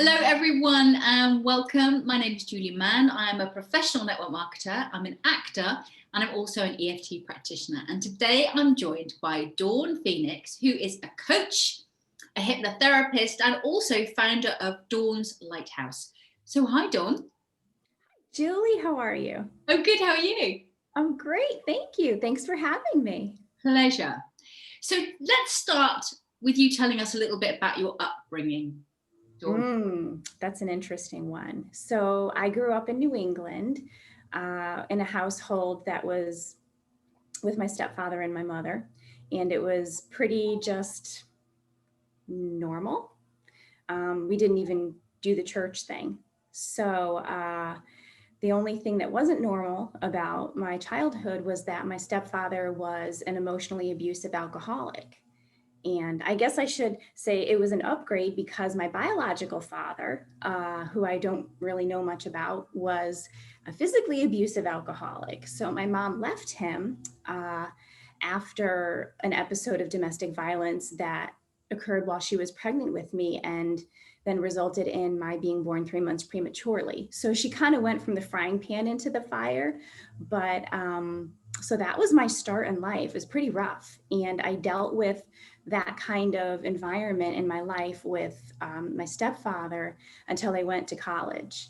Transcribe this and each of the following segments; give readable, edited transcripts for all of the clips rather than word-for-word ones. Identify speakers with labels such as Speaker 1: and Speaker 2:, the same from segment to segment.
Speaker 1: Hello everyone and welcome. My name is Julie Mann. I'm a professional network marketer, I'm an actor, and I'm also an EFT practitioner. And today I'm joined by Dawn Phoenix, who is a coach, a hypnotherapist, and also founder of Dawn's Lighthouse. So hi Dawn.
Speaker 2: Julie, how are you?
Speaker 1: Oh good, how are you?
Speaker 2: I'm great, thank you. Thanks for having me.
Speaker 1: Pleasure. So let's start with you telling us a little bit about your upbringing.
Speaker 2: That's an interesting one. So I grew up in New England in a household that was with my stepfather and my mother, and it was pretty just normal. We didn't even do the church thing. So the only thing that wasn't normal about my childhood was that my stepfather was an emotionally abusive alcoholic. And I guess I should say it was an upgrade because my biological father, who I don't really know much about, was a physically abusive alcoholic. So my mom left him after an episode of domestic violence that occurred while she was pregnant with me and then resulted in my being born 3 months prematurely. So she kind of went from the frying pan into the fire. But so that was my start in life. It was pretty rough. And I dealt with that kind of environment in my life with my stepfather until I went to college.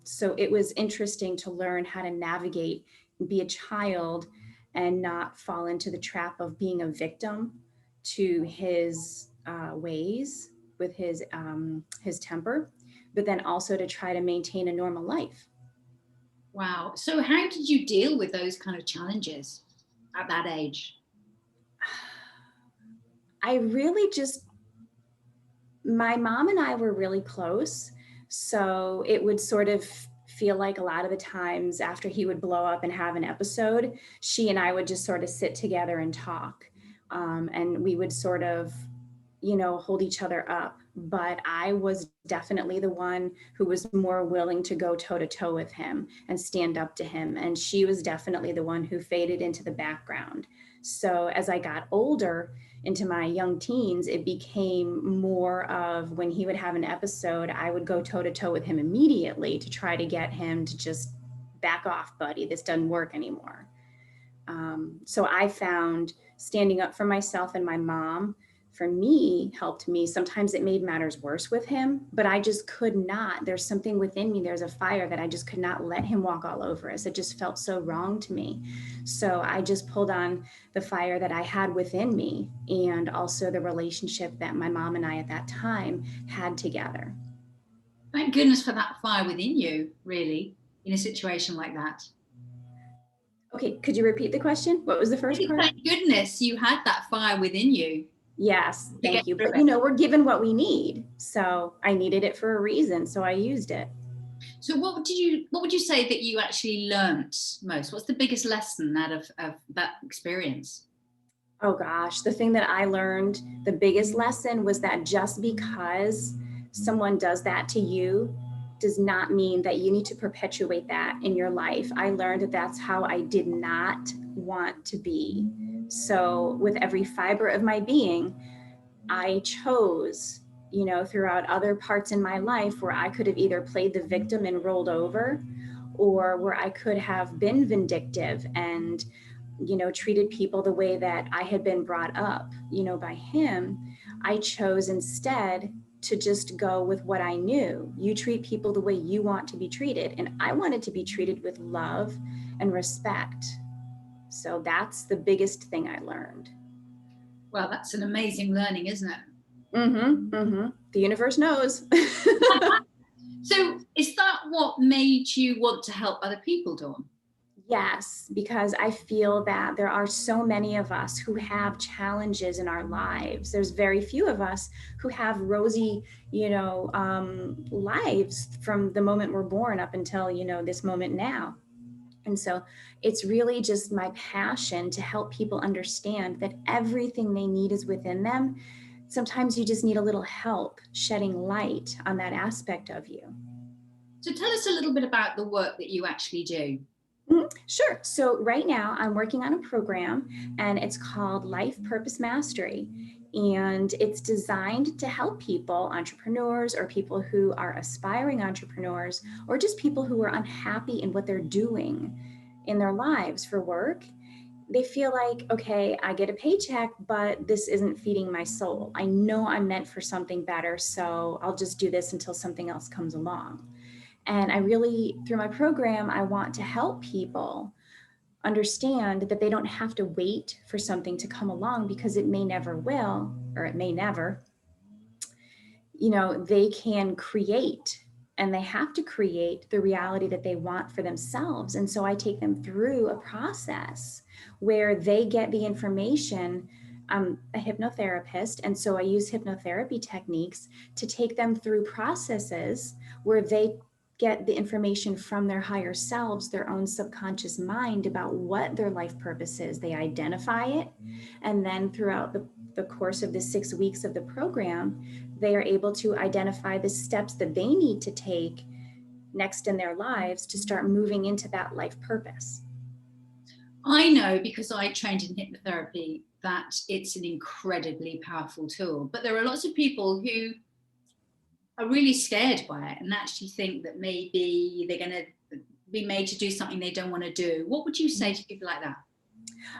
Speaker 2: So it was interesting to learn how to navigate and be a child and not fall into the trap of being a victim to his ways with his temper, but then also to try to maintain a normal life.
Speaker 1: Wow. So how did you deal with those kind of challenges at that age?
Speaker 2: I really just, my mom and I were really close. So it would sort of feel like a lot of the times after he would blow up and have an episode, she and I would just sort of sit together and talk. And we would sort of, hold each other up. But I was definitely the one who was more willing to go toe to toe with him and stand up to him. And she was definitely the one who faded into the background. So as I got older, into my young teens, it became more of when he would have an episode, I would go toe to toe with him immediately to try to get him to just back off, buddy. This doesn't work anymore. So I found standing up for myself and my mom, for me, helped me. Sometimes it made matters worse with him, but I just could not. There's something within me. There's a fire that I just could not let him walk all over us. It just felt so wrong to me. So I just pulled on the fire that I had within me and also the relationship that my mom and I at that time had together.
Speaker 1: Thank goodness for that fire within you, really, in a situation like that.
Speaker 2: Okay, could you repeat the question? What was the first part?
Speaker 1: Thank goodness you had that fire within you.
Speaker 2: Yes, thank you. But we're given what we need. So I needed it for a reason. So I used it.
Speaker 1: So what would you say that you actually learnt most? What's the biggest lesson out of that experience?
Speaker 2: Oh gosh, the thing that I learned, the biggest lesson was that just because someone does that to you does not mean that you need to perpetuate that in your life. I learned that that's how I did not want to be. So with every fiber of my being, I chose, throughout other parts in my life where I could have either played the victim and rolled over, or where I could have been vindictive and, treated people the way that I had been brought up, by him. I chose instead to just go with what I knew. You treat people the way you want to be treated. And I wanted to be treated with love and respect. So that's the biggest thing I learned.
Speaker 1: Well, that's an amazing learning, isn't it?
Speaker 2: The universe knows.
Speaker 1: So is that what made you want to help other people, Dawn?
Speaker 2: Yes, because I feel that there are so many of us who have challenges in our lives. There's very few of us who have rosy, lives from the moment we're born up until, this moment now. And so it's really just my passion to help people understand that everything they need is within them. Sometimes you just need a little help shedding light on that aspect of you.
Speaker 1: So tell us a little bit about the work that you actually do.
Speaker 2: Sure. So right now I'm working on a program and it's called Life Purpose Mastery. And it's designed to help people, entrepreneurs or people who are aspiring entrepreneurs, or just people who are unhappy in what they're doing in their lives for work. They feel like, okay, I get a paycheck, but this isn't feeding my soul. I know I'm meant for something better, so I'll just do this until something else comes along. And I really, through my program, I want to help people understand that they don't have to wait for something to come along, because it may never will, or it may never. They can create, and they have to create the reality that they want for themselves. And so I take them through a process where they get the information. I'm a hypnotherapist, and so I use hypnotherapy techniques to take them through processes where they get the information from their higher selves, their own subconscious mind, about what their life purpose is. They identify it, and then throughout the course of the 6 weeks of the program, they are able to identify the steps that they need to take next in their lives to start moving into that life purpose.
Speaker 1: I know, because I trained in hypnotherapy, that it's an incredibly powerful tool, but there are lots of people who are really scared by it and actually think that maybe they're going to be made to do something they don't want to do. What would you say to people like that?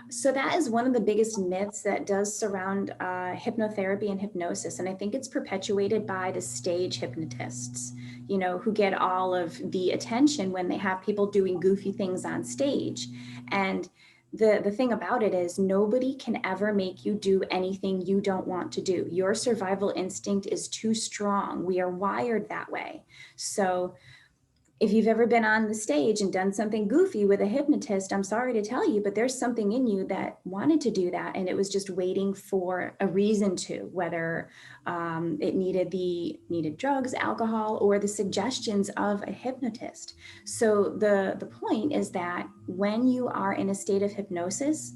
Speaker 2: So that is one of the biggest myths that does surround hypnotherapy and hypnosis. And I think it's perpetuated by the stage hypnotists, who get all of the attention when they have people doing goofy things on stage. And the thing about it is, nobody can ever make you do anything you don't want to do. Your survival instinct is too strong. We are wired that way. So if you've ever been on the stage and done something goofy with a hypnotist, I'm sorry to tell you, but there's something in you that wanted to do that. And it was just waiting for a reason to, whether it needed drugs, alcohol, or the suggestions of a hypnotist. So the point is that when you are in a state of hypnosis,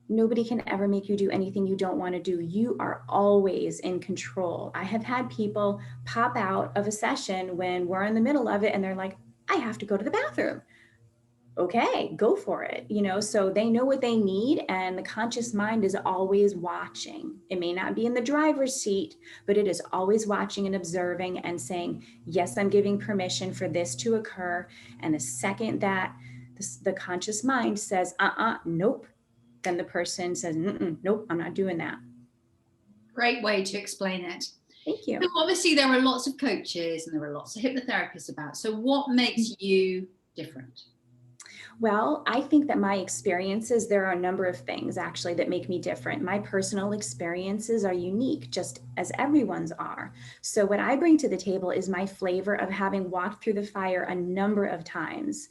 Speaker 2: nobody can ever make you do anything you don't want to do. You are always in control. I have had people pop out of a session when we're in the middle of it and they're like, I have to go to the bathroom. Okay, go for it. So they know what they need, and the conscious mind is always watching. It may not be in the driver's seat, but it is always watching and observing and saying, yes, I'm giving permission for this to occur. And the second that the conscious mind says, nope, then the person says, nope, I'm not doing that.
Speaker 1: Great way to explain it.
Speaker 2: Thank you.
Speaker 1: So obviously there are lots of coaches and there are lots of hypnotherapists about. So what makes you different?
Speaker 2: Well, I think that my experiences, there are a number of things actually that make me different. My personal experiences are unique, just as everyone's are. So what I bring to the table is my flavor of having walked through the fire a number of times.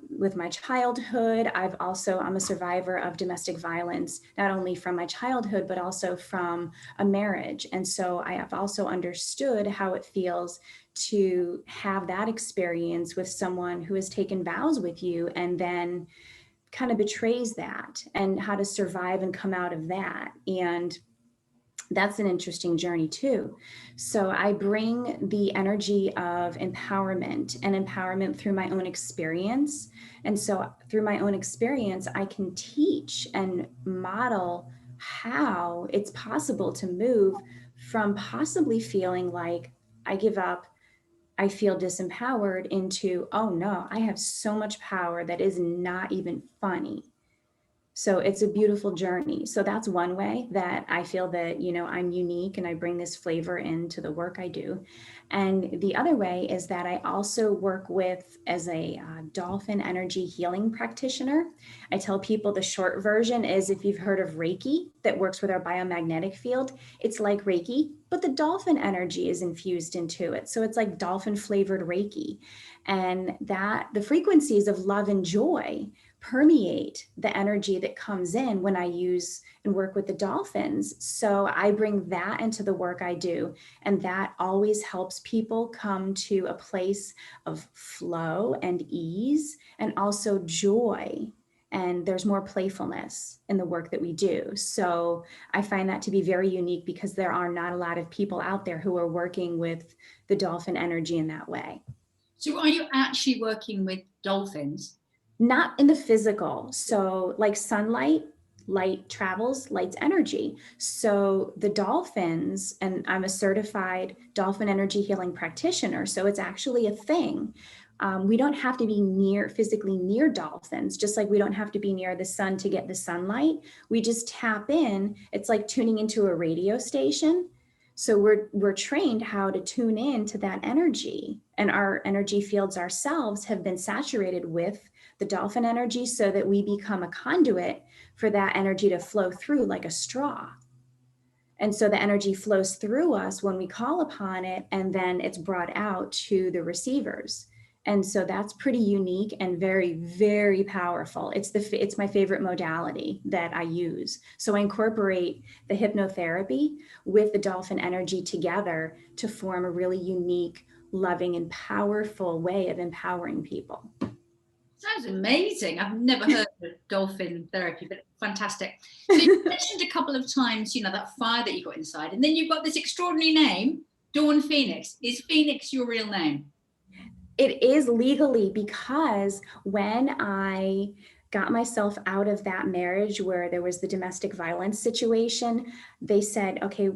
Speaker 2: With my childhood, I'm a survivor of domestic violence, not only from my childhood, but also from a marriage. And so I have also understood how it feels to have that experience with someone who has taken vows with you and then kind of betrays that, and how to survive and come out of that. And that's an interesting journey too. So I bring the energy of empowerment, and empowerment through my own experience. And so through my own experience, I can teach and model how it's possible to move from possibly feeling like I give up, I feel disempowered, into, oh no, I have so much power that is not even funny. So it's a beautiful journey. So that's one way that I feel that, I'm unique and I bring this flavor into the work I do. And the other way is that I also work with as a Dolphin energy healing practitioner. I tell people the short version is, if you've heard of Reiki, that works with our biomagnetic field, it's like Reiki, but the dolphin energy is infused into it. So it's like dolphin flavored Reiki. And that the frequencies of love and joy permeate the energy that comes in when I use and work with the dolphins. So I bring that into the work I do. And that always helps people come to a place of flow and ease, and also joy. And there's more playfulness in the work that we do. So I find that to be very unique, because there are not a lot of people out there who are working with the dolphin energy in that way.
Speaker 1: So are you actually working with dolphins?
Speaker 2: Not in the physical. So like sunlight, light travels, light's energy. So the dolphins, and I'm a certified dolphin energy healing practitioner, so it's actually a thing. We don't have to be physically near dolphins, just like we don't have to be near the sun to get the sunlight. We just tap in. It's like tuning into a radio station. So we're trained how to tune in to that energy, and our energy fields ourselves have been saturated with the dolphin energy so that we become a conduit for that energy to flow through like a straw. And so the energy flows through us when we call upon it, and then it's brought out to the receivers. And so that's pretty unique and very, very powerful. It's my favorite modality that I use. So I incorporate the hypnotherapy with the dolphin energy together to form a really unique, loving, and powerful way of empowering people.
Speaker 1: Sounds amazing. I've never heard of dolphin therapy, but fantastic. So you mentioned a couple of times, that fire that you got inside, and then you've got this extraordinary name, Dawn Phoenix. Is Phoenix your real name?
Speaker 2: It is legally, because when I got myself out of that marriage where there was the domestic violence situation, they said, okay,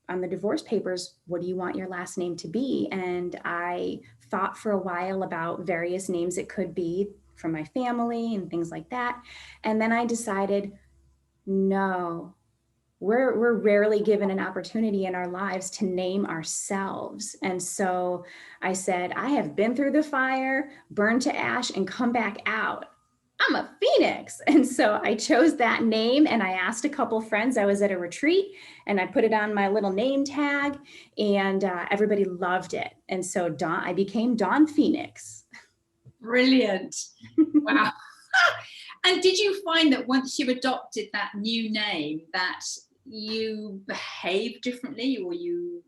Speaker 2: on the divorce papers, what do you want your last name to be? And I thought for a while about various names it could be from my family and things like that. And then I decided, no, we're rarely given an opportunity in our lives to name ourselves. And so I said, I have been through the fire, burned to ash, and come back out. I'm a phoenix. And so I chose that name, and I asked a couple friends. I was at a retreat and I put it on my little name tag, and everybody loved it. And so I became Dawn Phoenix.
Speaker 1: Brilliant. Wow. And did you find that once you adopted that new name that you behaved differently, or you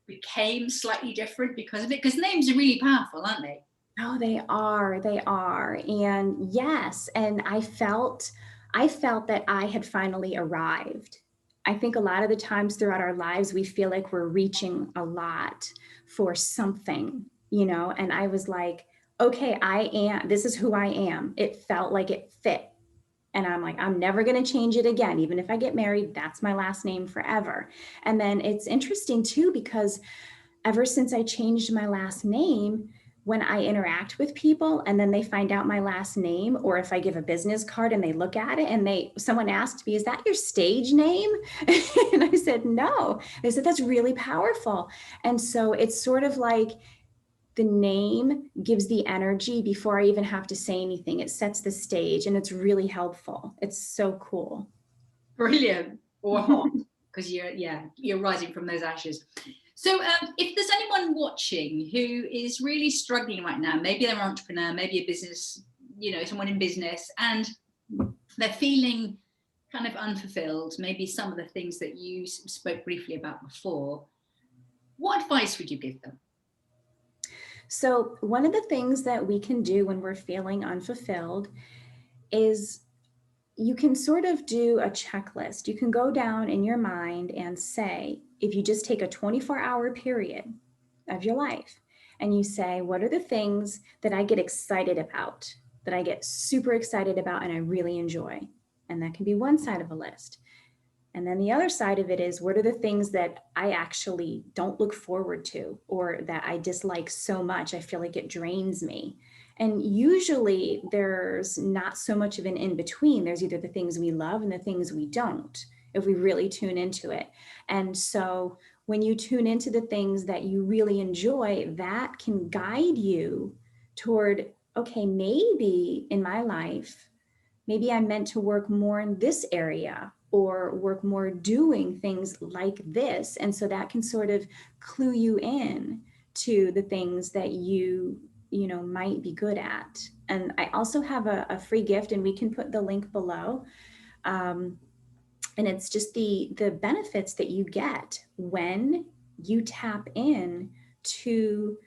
Speaker 1: became slightly different because of it? Because names are really powerful, aren't they?
Speaker 2: Oh, they are. And yes, and I felt that I had finally arrived. I think a lot of the times throughout our lives, we feel like we're reaching a lot for something, and I was like, okay, this is who I am. It felt like it fit. And I'm like, I'm never going to change it again. Even if I get married, that's my last name forever. And then it's interesting too, because ever since I changed my last name, when I interact with people and then they find out my last name, or if I give a business card and they look at it and someone asked me, is that your stage name? And I said, no. They said, that's really powerful. And so it's sort of like the name gives the energy before I even have to say anything. It sets the stage, and it's really helpful. It's so cool.
Speaker 1: Brilliant. Or hot, because you're rising from those ashes. So if there's anyone watching who is really struggling right now, maybe they're an entrepreneur, maybe a business, someone in business, and they're feeling kind of unfulfilled, maybe some of the things that you spoke briefly about before, what advice would you give them?
Speaker 2: So one of the things that we can do when we're feeling unfulfilled is you can sort of do a checklist. You can go down in your mind and say, if you just take a 24-hour period of your life and you say, what are the things that I get excited about, that I get super excited about and I really enjoy? And that can be one side of a list. And then the other side of it is, what are the things that I actually don't look forward to, or that I dislike so much, I feel like it drains me? And usually there's not so much of an in-between. There's either the things we love and the things we don't, if we really tune into it. And so when you tune into the things that you really enjoy, that can guide you toward, okay, maybe in my life, maybe I'm meant to work more in this area, or work more doing things like this. And so that can sort of clue you in to the things that you might be good at. And I also have a free gift, and we can put the link below. And it's just the benefits that you get when you tap in to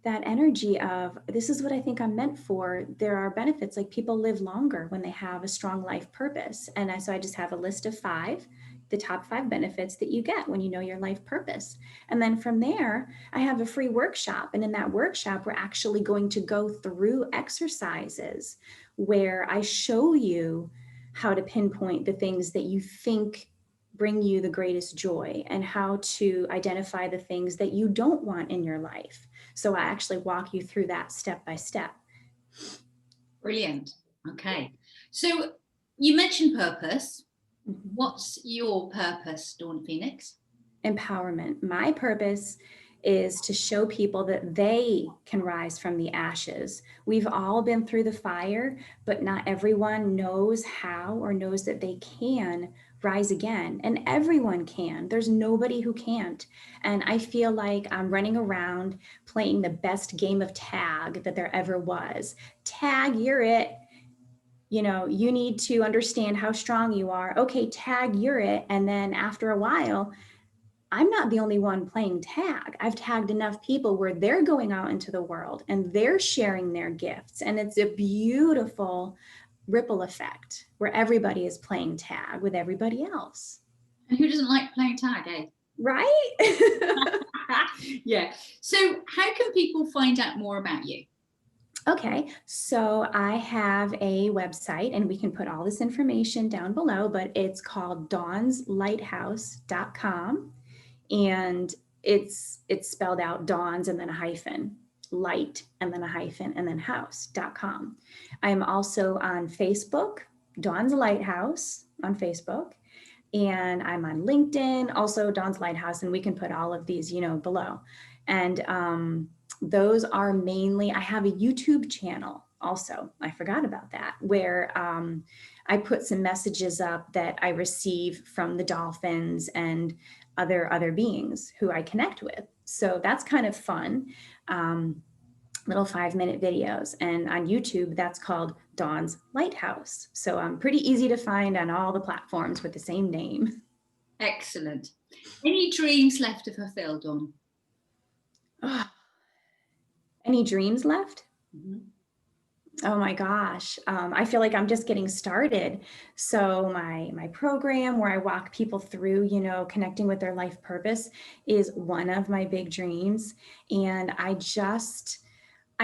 Speaker 2: that energy of, this is what I think I'm meant for. There are benefits, like people live longer when they have a strong life purpose. And so I just have a list of the top 5 benefits that you get when you know your life purpose. And then from there, I have a free workshop. And in that workshop, we're actually going to go through exercises where I show you how to pinpoint the things that you think bring you the greatest joy, and how to identify the things that you don't want in your life. So I actually walk you through that step by step.
Speaker 1: Brilliant. Okay. So you mentioned purpose.
Speaker 2: Mm-hmm.
Speaker 1: What's your purpose, Dawn Phoenix?
Speaker 2: Empowerment. My purpose is to show people that they can rise from the ashes. We've all been through the fire, but not everyone knows how or knows that they can rise again. And everyone can. There's nobody who can't. And I feel like I'm running around playing the best game of tag that there ever was. Tag, you're it. You know, you need to understand how strong you are. Okay, tag, you're it. And then after a while, I'm not the only one playing tag. I've tagged enough people where they're going out into the world and they're sharing their gifts. And it's a beautiful ripple effect where everybody is playing tag with everybody else.
Speaker 1: And who doesn't like playing tag, eh?
Speaker 2: Right?
Speaker 1: Yeah. So how can people find out more about you?
Speaker 2: Okay, so I have a website, and we can put all this information down below, but it's called dawnslighthouse.com. And it's spelled out Dawns and then a hyphen, light and then a hyphen, and then house.com. I am also on Facebook, Dawn's Lighthouse on Facebook, and I'm on LinkedIn, also Dawn's Lighthouse, and we can put all of these, below. And those are mainly, I have a YouTube channel also, I forgot about that, where I put some messages up that I receive from the dolphins and other beings who I connect with. So that's kind of fun. Little 5-minute videos. And on YouTube, that's called Dawn's Lighthouse. So pretty easy to find on all the platforms with the same name.
Speaker 1: Excellent. Any dreams left to fulfill, Dawn?
Speaker 2: Oh, any dreams left?
Speaker 1: Mm-hmm.
Speaker 2: Oh my gosh. I feel like I'm just getting started. So my program where I walk people through, connecting with their life purpose is one of my big dreams. And I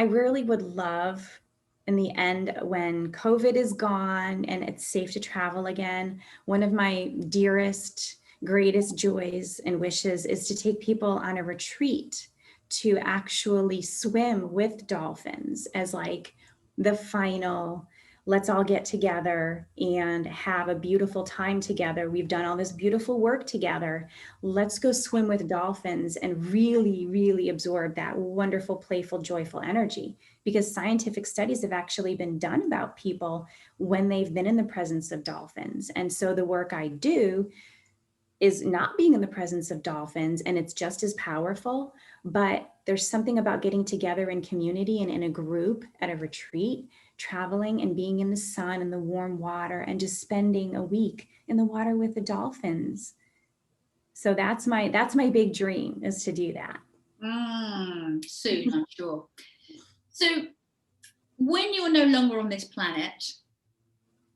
Speaker 2: really would love in the end, when COVID is gone and it's safe to travel again, one of my dearest, greatest joys and wishes is to take people on a retreat to actually swim with dolphins as like the final, let's all get together and have a beautiful time together. We've done all this beautiful work together. Let's go swim with dolphins and really, really absorb that wonderful, playful, joyful energy. Because scientific studies have actually been done about people when they've been in the presence of dolphins. And so the work I do is not being in the presence of dolphins, and it's just as powerful, but there's something about getting together in community and in a group at a retreat, traveling and being in the sun and the warm water and just spending a week in the water with the dolphins. So that's my big dream, is to do that.
Speaker 1: Soon, I'm sure. So when you're no longer on this planet,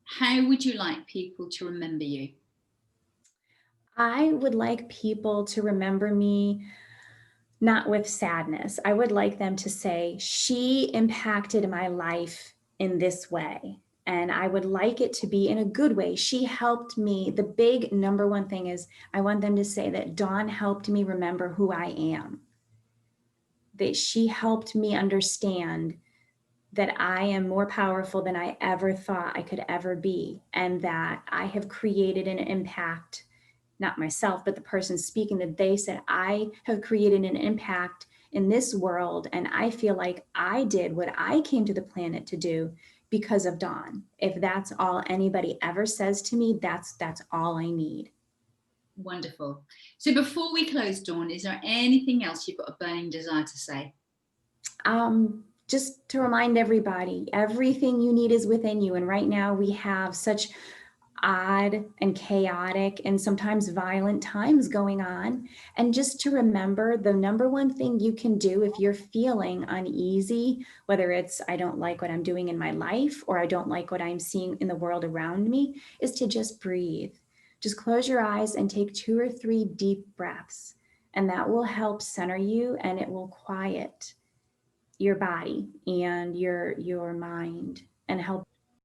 Speaker 1: how would you like people to remember you?
Speaker 2: I would like people to remember me not with sadness. I would like them to say, she impacted my life in this way. And I would like it to be in a good way. She helped me. The big number one thing is I want them to say that Dawn helped me remember who I am. That she helped me understand that I am more powerful than I ever thought I could ever be. And that I have created an impact, not myself, but the person speaking, that they said, I have created an impact in this world. And I feel like I did what I came to the planet to do because of Dawn. If that's all anybody ever says to me, that's all I need.
Speaker 1: Wonderful. So before we close, Dawn, is there anything else you've got a burning desire to say?
Speaker 2: Just to remind everybody, everything you need is within you. And right now we have such odd and chaotic and sometimes violent times going on. And just to remember, the number one thing you can do if you're feeling uneasy, whether it's I don't like what I'm doing in my life or I don't like what I'm seeing in the world around me, is to just breathe. Just close your eyes and take 2 or 3 deep breaths. And that will help center you, and it will quiet your body and your mind and help